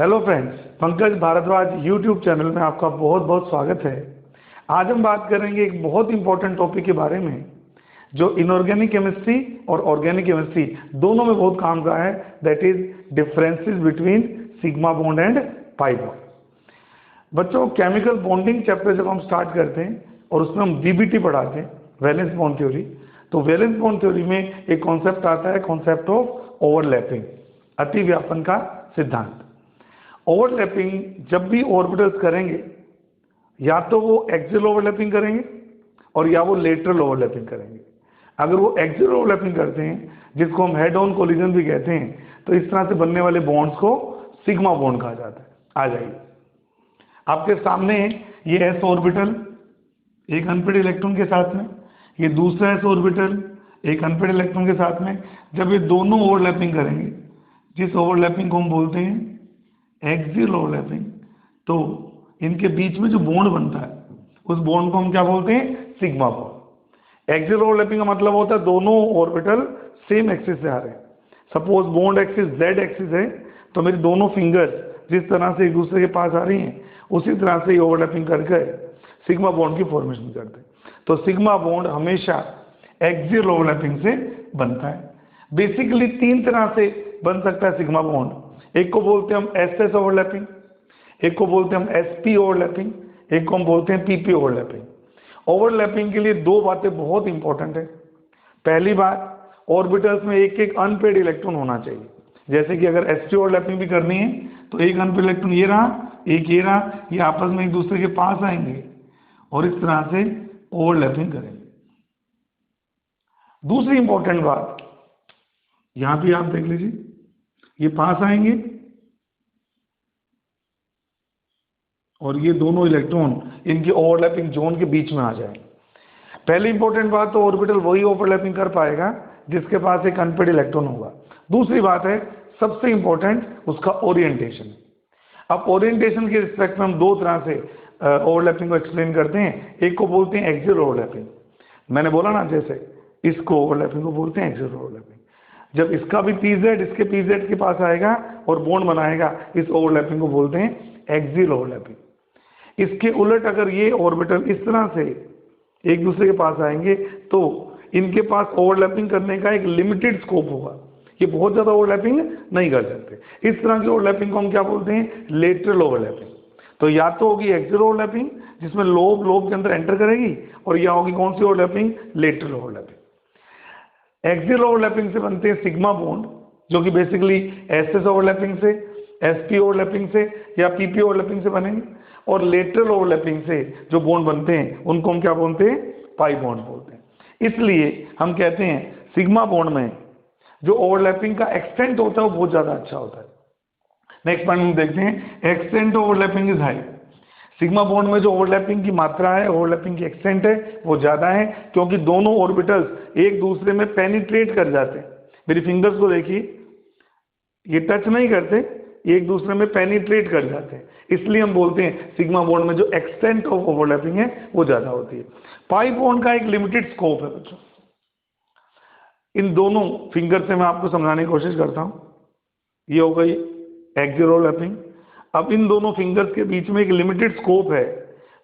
Hello friends, Pankaj Bhardwaj YouTube channel में आपका बहुत बहुत स्वागत है। आज हम बात करेंगे एक बहुत इंपॉर्टेंट टॉपिक के बारे में जो इनऑर्गेनिक केमिस्ट्री और ऑर्गेनिक केमिस्ट्री दोनों में बहुत काम का है। That is differences between sigma bond and pi bond. बच्चों, केमिकल बॉन्डिंग चैप्टर जब हम स्टार्ट करते हैं और उसमें हम वीबीटी पढ़ाते हैं, वैलेंस बॉन्ड थ्योरी, तो वैलेंस बॉन्ड थ्योरी में एक कॉन्सेप्ट आता है, कॉन्सेप्ट ऑफ ओवरलैपिंग, अतिव्यापन का सिद्धांत। ओवरलैपिंग जब भी ऑर्बिटल्स करेंगे या तो वो एक्सियल ओवरलैपिंग करेंगे और या वो लेटरल ओवरलैपिंग करेंगे। अगर वो एक्सियल ओवरलैपिंग करते हैं, जिसको हम हेड ऑन कोलिजन भी कहते हैं, तो इस तरह से बनने वाले बॉन्ड्स को सिग्मा बॉन्ड कहा जाता है। आ जाइए, आपके सामने ये एस ऑर्बिटल एक अनपेड इलेक्ट्रॉन के साथ में, ये दूसरा एस ऑर्बिटल एक अनपेड इलेक्ट्रॉन के साथ में। जब ये दोनों ओवरलैपिंग करेंगे, जिस ओवरलैपिंग को हम बोलते हैं एक्सियल ओवरलैपिंग, तो इनके बीच में जो बॉन्ड बनता है उस बॉन्ड को हम क्या बोलते हैं? Sigma bond. एक्सियल ओवरलैपिंग का मतलब होता है दोनों ऑर्बिटल सेम एक्सिस से आ रहे हैं। Suppose bond axis Z axis है, तो मेरी दोनों फिंगर्स जिस तरह से एक दूसरे के पास आ रही हैं, उसी तरह से ओवरलैपिंग करके सिग्मा बॉन्ड की फॉर्मेशन करते हैं। तो सिग्मा बॉन्ड हमेशा एक्सियल ओवरलैपिंग से बनता है। बेसिकली तीन तरह से बन सकता है सिग्मा बॉन्ड। एक को बोलते हैं हम एसएस ओवरलैपिंग, एक को बोलते हैं हम एसपी ओवरलैपिंग, एक को हम बोलते हैं पीपी ओवरलैपिंग। ओवरलैपिंग के लिए दो बातें बहुत इंपॉर्टेंट है। पहली बात, ऑर्बिटल्स में एक एक अनपेड इलेक्ट्रॉन होना चाहिए। जैसे कि अगर एसपी ओवरलैपिंग भी करनी है तो एक अनपेड इलेक्ट्रॉन ये रहा, एक ये रहा, ये आपस में एक दूसरे के पास आएंगे और इस तरह से ओवरलैपिंग करेंगे। दूसरी इंपॉर्टेंट बात, यहां भी आप देख लीजिए, ये पास आएंगे और ये दोनों इलेक्ट्रॉन इनकी ओवरलैपिंग जोन के बीच में आ जाएंगे। पहली इंपॉर्टेंट बात, तो ऑर्बिटल वही ओवरलैपिंग कर पाएगा जिसके पास एक अनपेड इलेक्ट्रॉन होगा। दूसरी बात है, सबसे इंपॉर्टेंट, उसका ओरिएंटेशन। अब ओरिएंटेशन के रिस्पेक्ट में हम दो तरह से ओवरलैपिंग को एक्सप्लेन करते हैं। एक को बोलते हैं एक्सियल ओवरलैपिंग, मैंने बोला ना, जैसे इसको ओवरलैपिंग को बोलते हैं एक्सियल ओवरलैपिंग। जब इसका भी पीजेड इसके पीजेड के पास आएगा और बॉन्ड बनाएगा, इस ओवरलैपिंग को बोलते हैं एक्सियल ओवरलैपिंग। इसके उलट अगर ये ऑर्बिटल इस तरह से एक दूसरे के पास आएंगे तो इनके पास ओवरलैपिंग करने का एक लिमिटेड स्कोप होगा, ये बहुत ज्यादा ओवरलैपिंग नहीं कर सकते। इस तरह की ओवरलैपिंग को हम क्या बोलते हैं? Lateral overlapping. तो या तो होगी एक्सियल ओवरलैपिंग जिसमें लोब लोब के अंदर एंटर करेगी, और या होगी कौन सी overlapping? Lateral overlapping. Axial overlapping से बनते हैं सिग्मा बॉन्ड, जो कि बेसिकली एसएस ओवरलैपिंग से, एसपी ओवरलैपिंग से या पीपी ओवरलैपिंग से बनेंगे। और लेटरल ओवरलैपिंग से जो बॉन्ड बनते हैं उनको हम क्या बोलते हैं? पाई बॉन्ड बोलते हैं। इसलिए हम कहते हैं सिग्मा बॉन्ड में जो ओवरलैपिंग का एक्सटेंट होता है वो बहुत ज्यादा अच्छा होता है। नेक्स्ट पॉइंट हम देखते हैं, extent overlapping is high. Sigma bond में जो ओवरलैपिंग की मात्रा है, ओवरलैपिंग की एक्सटेंट है, वो ज्यादा है, क्योंकि दोनों ऑर्बिटल्स एक दूसरे में पेनिट्रेट कर जाते हैं। मेरी फिंगर्स को देखिए, ये टच नहीं करते, एक दूसरे में पेनिट्रेट कर जाते हैं। इसलिए हम बोलते हैं सिग्मा बॉन्ड में जो एक्सटेंट ऑफ ओवरलैपिंग है वो ज्यादा होती है। पाई बॉन्ड का एक लिमिटेड स्कोप है बच्चों। इन दोनों फिंगर से मैं आपको समझाने की कोशिश करता हूं। ये हो गई एक्सियल ओवरलैपिंग। अब इन दोनों फिंगर्स के बीच में एक लिमिटेड स्कोप है,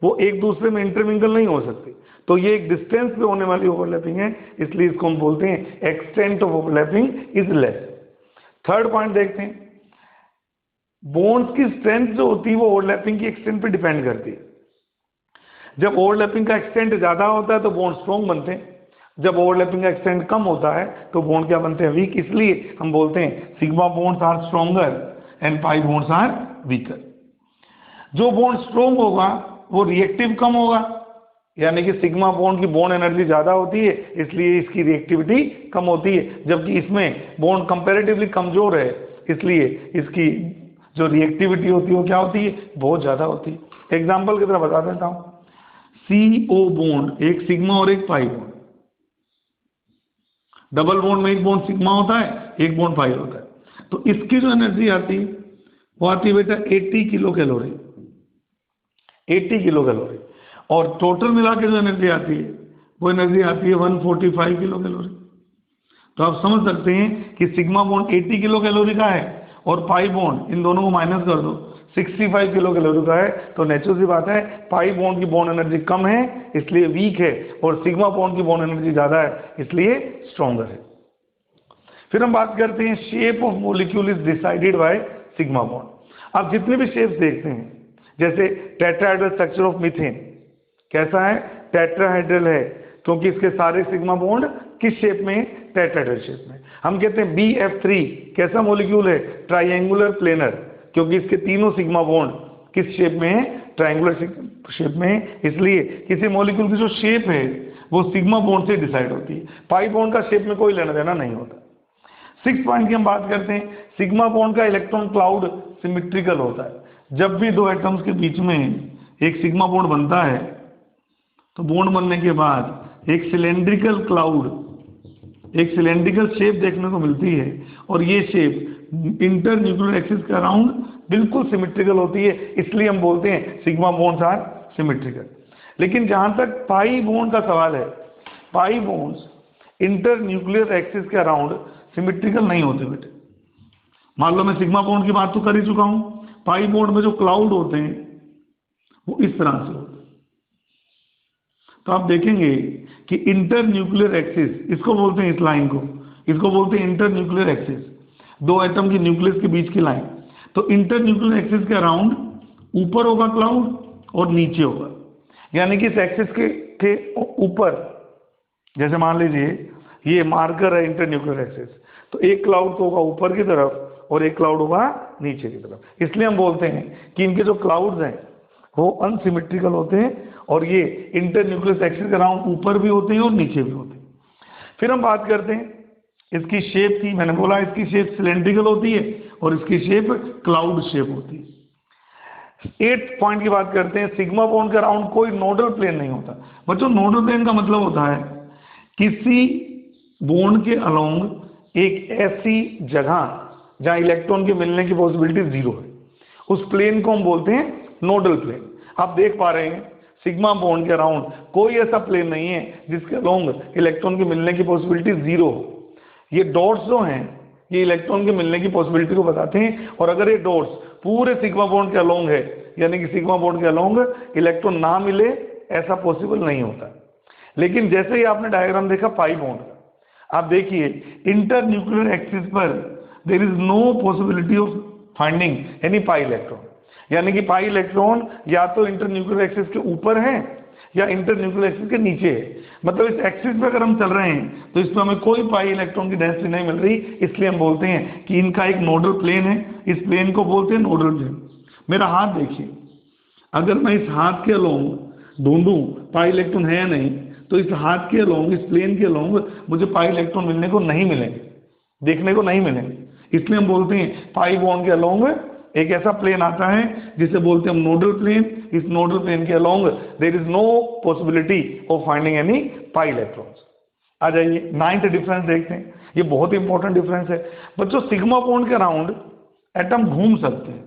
वो एक दूसरे में इंटरमिंगल नहीं हो सकती, तो ये एक डिस्टेंस पे होने वाली ओवरलैपिंग है, इसलिए इसको हम बोलते हैं extent of overlapping is less. Third point देखते हैं, बॉन्ड्स की स्ट्रेंथ जो होती है वो ओवरलैपिंग की एक्सटेंट पे डिपेंड करती है। जब ओवरलैपिंग का एक्सटेंट ज्यादा होता है तो बॉन्ड स्ट्रॉन्ग बनते हैं, जब ओवरलैपिंग का एक्सटेंट कम होता है तो बॉन्ड क्या बनते हैं? वीक। इसलिए हम बोलते हैं sigma bonds are stronger and pi bonds are weaker. जो बॉन्ड स्ट्रॉन्ग होगा वो रिएक्टिव कम होगा, यानी कि सिग्मा बॉन्ड की बॉन्ड एनर्जी ज्यादा होती है, इसलिए इसकी रिएक्टिविटी कम होती है। जबकि इसमें बॉन्ड कंपैरेटिवली कमजोर है, इसलिए इसकी जो रिएक्टिविटी होती है वो क्या होती है? बहुत ज्यादा होती है। एग्जाम्पल की तरह बता देता हूं, CO बॉन्ड, एक सिग्मा और एक पाई बॉन्ड। डबल बॉन्ड में एक बॉन्ड सिग्मा होता है, एक बॉन्ड पाई होता है। तो इसकी जो एनर्जी आती है वो आती है बेटा 80 किलो कैलोरी, 80 किलो कैलोरी। और टोटल मिला के जो एनर्जी आती है वो एनर्जी आती है 145 किलो कैलोरी। तो आप समझ सकते हैं कि सिग्मा बॉन्ड 80 किलो कैलोरी का है और पाई बॉन्ड, इन दोनों को माइनस कर दो, 65 किलो कैलोरी का है, तो नेचुरल सी बात है पाई बॉन्ड की बॉन्ड एनर्जी कम है इसलिए वीक है, और सिग्मा बॉन्ड की बॉन्ड एनर्जी ज़्यादा है इसलिए स्ट्रॉन्गर है। फिर हम बात करते हैं shape of molecule is decided by sigma bond. आप जितने भी शेप्स देखते हैं, जैसे टेट्राहेड्रल स्ट्रक्चर ऑफ मीथेन कैसा है, टेट्राहेड्रल है, क्योंकि इसके सारे सिग्मा बॉन्ड किस शेप में, टेट्राहेड्रल शेप में। हम कहते हैं BF3 कैसा मॉलिक्यूल है, ट्राइंगुलर प्लेनर, क्योंकि इसके तीनों सिग्मा बॉन्ड किस शेप में है, ट्राइंगुलर शेप में है, इसलिए किसी मॉलिक्यूल की जो शेप है वो सिग्मा बॉन्ड से डिसाइड होती है, पाई बॉन्ड का शेप में कोई लेना देना नहीं होता। 6 पॉइंट की हम बात करते हैं, सिग्मा बॉन्ड का इलेक्ट्रॉन क्लाउड सिमेट्रिकल होता है। जब भी दो एटम्स के बीच में एक सिग्मा बॉन्ड बनता है तो बॉन्ड बनने के बाद एक सिलेंड्रिकल क्लाउड, एक सिलेंड्रिकल शेप देखने को मिलती है, और ये शेप इंटर न्यूक्लियर एक्सिस के अराउंड बिल्कुल सिमेट्रिकल होती है, इसलिए हम बोलते हैं सिग्मा बॉन्ड्स आर सिमेट्रिकल। लेकिन जहां तक पाई बॉन्ड का सवाल है, pi bonds inter nuclear axis के अराउंड सिमेट्रिकल नहीं होते बेटे। मान लो मैं सिग्मा बॉन्ड की बात तो कर ही चुका हूं, पाई बॉन्ड में जो क्लाउड होते हैं वो इस तरह से होते हैं। तो आप देखेंगे कि इंटर न्यूक्लियर एक्सिस, इसको बोलते हैं, इस लाइन को, इसको बोलते हैं इंटर न्यूक्लियर एक्सिस, दो एटम की न्यूक्लियस के बीच की लाइन। तो इंटर न्यूक्लियर एक्सिस के अराउंड ऊपर होगा क्लाउड और नीचे होगा, यानी कि इस एक्सिस के ऊपर, जैसे मान लीजिए ये मार्कर है इंटर न्यूक्लियर एक्सिस, तो एक क्लाउड तो होगा ऊपर की तरफ और एक क्लाउड होगा नीचे की तरफ। इसलिए हम बोलते हैं कि इनके जो क्लाउड्स हैं वो अनसिमेट्रिकल होते हैं, और ये इंटर न्यूक्लियस एक्सिस के अराउंड ऊपर भी होते हैं और नीचे भी होते हैं। फिर हम बात करते हैं इसकी शेप की, मैंने बोला इसकी शेप सिलेंड्रिकल होती है और इसकी शेप क्लाउड शेप होती है। 8 पॉइंट की बात करते हैं, सिग्मा बॉन्ड के अराउंड कोई नोडल प्लेन नहीं होता। बच्चों नोडल प्लेन का मतलब होता है किसी बॉन्ड के अलोंग एक ऐसी जगह जहां इलेक्ट्रॉन के मिलने की पॉसिबिलिटी जीरो है, उस प्लेन को हम बोलते हैं नोडल प्लेन। आप देख पा रहे हैं सिग्मा बॉन्ड के अराउंड कोई ऐसा प्लेन नहीं है जिसके अलोंग इलेक्ट्रॉन के मिलने की पॉसिबिलिटी जीरो हो। ये डॉट्स जो हैं ये इलेक्ट्रॉन के मिलने की पॉसिबिलिटी को बताते हैं, और अगर ये डॉट्स पूरे सिग्मा बॉन्ड के अलोंग है, यानी कि सिग्मा बॉन्ड के अलोंग इलेक्ट्रॉन ना मिले, ऐसा पॉसिबल नहीं होता। लेकिन जैसे ही आपने डायग्राम देखा पाई बॉन्ड का, आप देखिए इंटर न्यूक्लियर एक्सिस पर there is no possibility of finding any pi electron, यानी कि पाई इलेक्ट्रॉन या तो इंटर न्यूक्लियर एक्सिस के ऊपर है या इंटर न्यूक्लियर एक्सिस के नीचे है। मतलब इस एक्सिस पे अगर हम चल रहे हैं तो इसमें हमें कोई पाई इलेक्ट्रॉन की डेंसिटी नहीं मिल रही, इसलिए हम बोलते हैं कि इनका एक नोडल प्लेन है, इस प्लेन को बोलते हैं नोडल प्लेन। मेरा हाथ देखिए, अगर मैं इस हाथ के अलोंग ढूंढूं पाई इलेक्ट्रॉन है या नहीं, तो इस हाथ के अलोंग, इस प्लेन के अलोंग मुझे पाई इलेक्ट्रॉन मिलने को नहीं मिलेंगे, देखने को नहीं मिलेंगे। इसलिए हम बोलते हैं पाई बॉन्ड के अलोंग एक ऐसा प्लेन आता है जिसे बोलते हैं हम नोडल प्लेन। इस नोडल प्लेन के along there is no possibility of finding any pi electrons. आ जाइए 9th डिफरेंस देखते हैं, ये बहुत ही इंपॉर्टेंट डिफरेंस है बच्चों। सिग्मा बॉन्ड के अराउंड एटम घूम सकते हैं,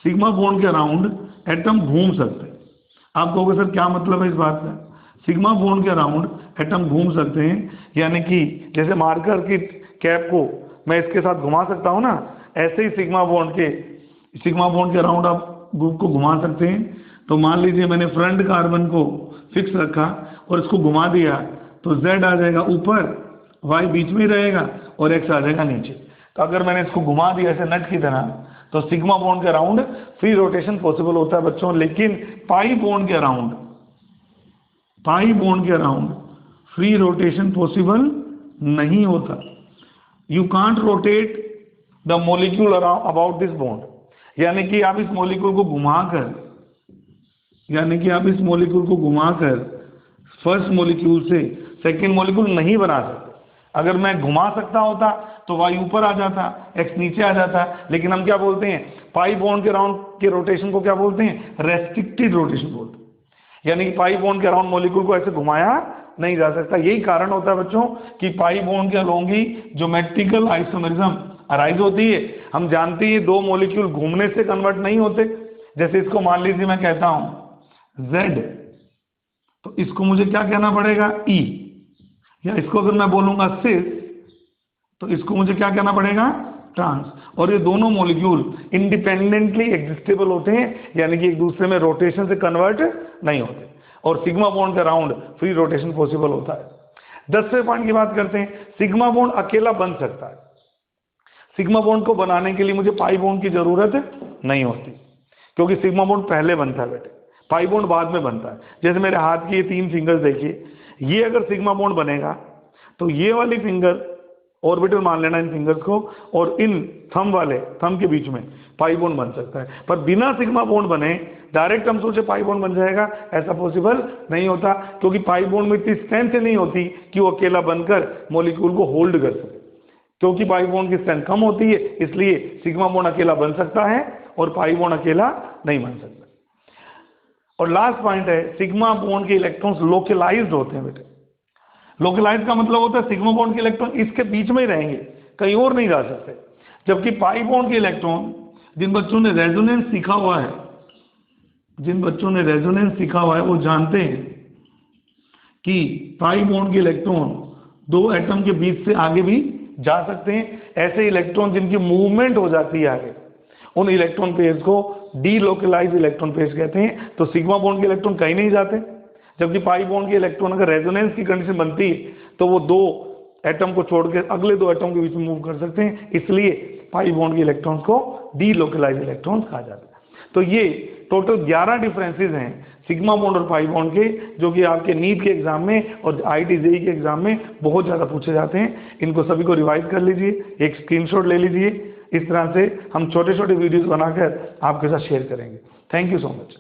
सिग्मा बॉन्ड के अराउंड एटम घूम सकते हैं। आप कहोगे सर क्या मतलब है इस बात का? सिग्मा बॉन्ड के अराउंड एटम घूम सकते हैं, यानी कि जैसे मार्कर की कैप को मैं इसके साथ घुमा सकता हूं ना, ऐसे ही सिग्मा बॉन्ड के अराउंड आप ग्रुप को घुमा सकते हैं। तो मान लीजिए मैंने फ्रंट कार्बन को फिक्स रखा और इसको घुमा दिया, तो Z आ जाएगा ऊपर, Y बीच में ही रहेगा और X आ जाएगा नीचे। तो अगर मैंने इसको घुमा दिया ऐसे नट की तरह, तो सिग्मा बॉन्ड के अराउंड फ्री रोटेशन पॉसिबल होता है बच्चों। लेकिन पाई बॉन्ड के अराउंड फ्री रोटेशन पॉसिबल नहीं होता। You can't rotate the molecule about this bond, यानी कि आप इस मोलिक्यूल को घुमाकर फर्स्ट मोलिक्यूल से सेकेंड मोलिक्यूल नहीं बना सकते। अगर मैं घुमा सकता होता तो Y ऊपर आ जाता, X नीचे आ जाता, लेकिन हम क्या बोलते हैं पाई बॉन्ड के अराउंड के रोटेशन को क्या बोलते हैं? रेस्ट्रिक्टेड रोटेशन बोलते हैं, यानी कि पाई बॉन्ड के अराउंड मोलिक्यूल को ऐसे घुमाया नहीं जा सकता। यही कारण होता है बच्चों कि पाई बॉन्ड के अलोंग ही ज्योमेट्रिकल आइसोमेरिज्म अराइज होती है। हम जानते हैं दो मॉलिक्यूल घूमने से कन्वर्ट नहीं होते। जैसे इसको मान लीजिए मैं कहता हूं Z, तो इसको मुझे क्या कहना पड़ेगा? E, या इसको अगर मैं बोलूंगा सिस, तो इसको मुझे क्या कहना पड़ेगा? ट्रांस, और ये दोनों मॉलिक्यूल इंडिपेंडेंटली एग्जिस्टेबल होते हैं, यानी कि एक दूसरे में रोटेशन से कन्वर्ट नहीं होते, और सिग्मा बॉन्ड के अराउंड फ्री रोटेशन पॉसिबल होता है। 10वें पॉइंट की बात करते हैं, सिग्मा बॉन्ड अकेला बन सकता है। सिग्मा बॉन्ड को बनाने के लिए मुझे पाई बॉन्ड की जरूरत नहीं होती, क्योंकि सिग्मा बॉन्ड पहले बनता है बेटे, पाई बॉन्ड बाद में बनता है। जैसे मेरे हाथ की ये 3 फिंगर्स देखिए, ये अगर सिग्मा बॉन्ड बनेगा तो ये वाली फिंगर ऑर्बिटल मान लेना इन फिंगर्स को, और इन थंब के बीच में पाई बॉन्ड बन सकता है। पर बिना सिग्मा बॉन्ड बने डायरेक्ट हम सोचे पाई बॉन्ड बन जाएगा, ऐसा पॉसिबल नहीं होता, क्योंकि पाई बॉन्ड में इतनी स्ट्रेंथ नहीं होती कि वो अकेला बनकर मॉलिक्यूल को होल्ड कर सके। क्योंकि पाई बॉन्ड की स्ट्रेंथ कम होती है, इसलिए सिग्मा बॉन्ड अकेला बन सकता है और पाई बॉन्ड अकेला नहीं बन सकता। और लास्ट पॉइंट है, सिग्मा बॉन्ड के इलेक्ट्रॉन्स लोकलाइज्ड होते हैं बेटे। लोकलाइज का मतलब होता है सिग्मा बॉन्ड के इलेक्ट्रॉन इसके बीच में ही रहेंगे, कहीं और नहीं जा सकते। जबकि पाई बॉन्ड के इलेक्ट्रॉन, जिन बच्चों ने रेजोनेंस सीखा हुआ है वो जानते हैं कि पाई बॉन्ड के इलेक्ट्रॉन 2 एटम के बीच से आगे भी जा सकते हैं। ऐसे इलेक्ट्रॉन जिनकी मूवमेंट हो जाती है आगे, उन इलेक्ट्रॉन पेयर्स को डीलोकलाइज इलेक्ट्रॉन पेयर्स कहते हैं। तो सिग्मा बॉन्ड के इलेक्ट्रॉन कहीं नहीं जाते, जबकि पाई बॉन्ड के इलेक्ट्रॉन अगर रेजोनेंस की कंडीशन बनती है तो वो 2 एटम को छोड़कर अगले 2 एटम के बीच में मूव कर सकते हैं, इसलिए पाई बॉन्ड के इलेक्ट्रॉन्स को डीलोकलाइज इलेक्ट्रॉन्स कहा जाता है। तो ये टोटल 11 डिफरेंसेस हैं सिग्मा बॉन्ड और पाई बॉन्ड के, जो कि आपके नीट के एग्जाम में और IIT JEE के एग्जाम में बहुत ज़्यादा पूछे जाते हैं। इनको सभी को रिवाइज कर लीजिए, एक स्क्रीनशॉट ले लीजिए। इस तरह से हम छोटे छोटे वीडियोस बनाकर आपके साथ शेयर करेंगे। Thank you so much.